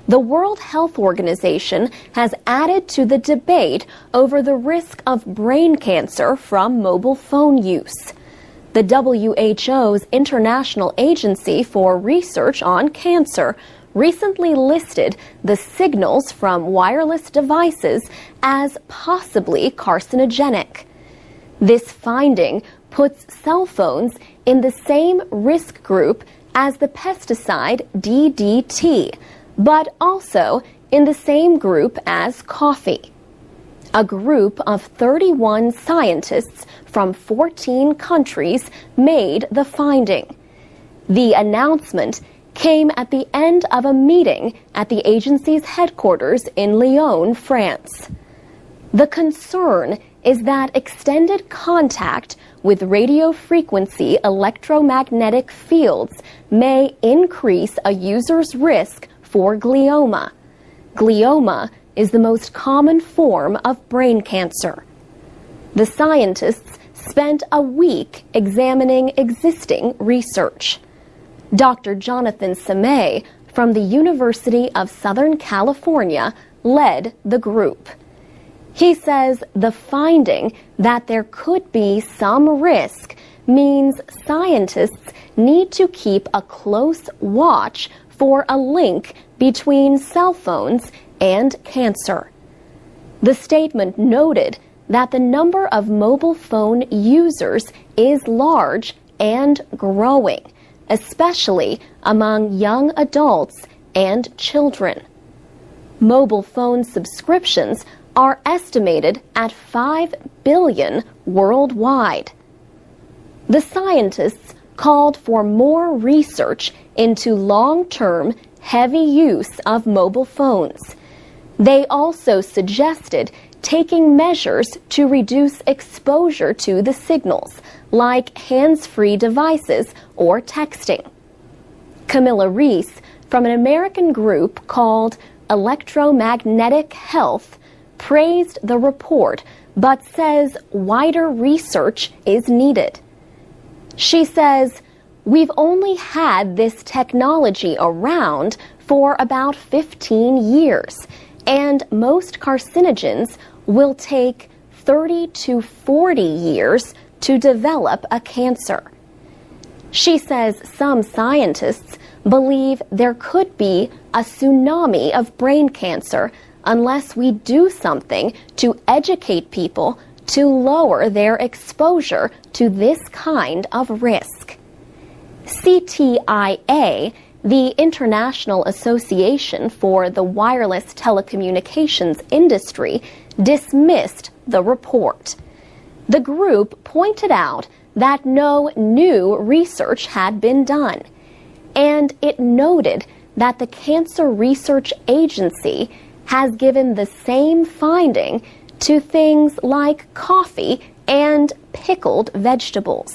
The World Health Organization has added to the debate over the risk of brain cancer from mobile phone use. The WHO's International Agency for Research on Cancer recently listed the signals from wireless devices as possibly carcinogenic. This finding puts cell phones in the same risk group as the pesticide DDT, but also in the same group as coffee. A group of 31 scientists from 14 countries made the finding. The announcement came at the end of a meeting at the agency's headquarters in Lyon, France. The concern is that extended contact with radio frequency electromagnetic fields may increase a user's risk for glioma. Glioma is the most common form of brain cancer. The scientists spent a week examining existing research. Dr. Jonathan Semay from the University of Southern California led the group. He says the finding that there could be some risk means scientists need to keep a close watch for a link between cell phones and cancer. The statement noted that the number of mobile phone users is large and growing, especially among young adults and children. Mobile phone subscriptions are estimated at 5 billion worldwide. The scientists called for more research into long-term, heavy use of mobile phones. They also suggested taking measures to reduce exposure to the signals, like hands-free devices or texting. Camilla Reese, from an American group called Electromagnetic Health, praised the report, but says wider research is needed. She says, "We've only had this technology around for about 15 years, and most carcinogens will take 30 to 40 years to develop a cancer." She says some scientists believe there could be a tsunami of brain cancer unless we do something to educate people to lower their exposure to this kind of risk. CTIA, the International Association for the Wireless Telecommunications Industry, dismissed the report. The group pointed out that no new research had been done, and it noted that the Cancer Research Agency has given the same finding to things like coffee and pickled vegetables.